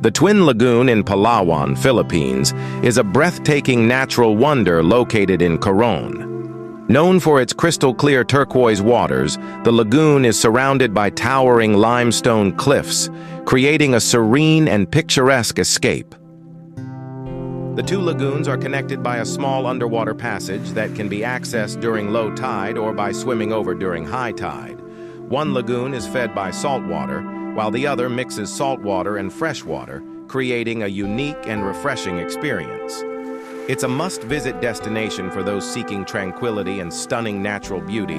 The Twin Lagoon in Palawan, Philippines, is a breathtaking natural wonder located in Coron. Known for its crystal-clear turquoise waters, the lagoon is surrounded by towering limestone cliffs, creating a serene and picturesque escape. The two lagoons are connected by a small underwater passage that can be accessed during low tide or by swimming over during high tide. One lagoon is fed by salt water, while the other mixes salt water and fresh water, creating a unique and refreshing experience. It's a must-visit destination for those seeking tranquility and stunning natural beauty,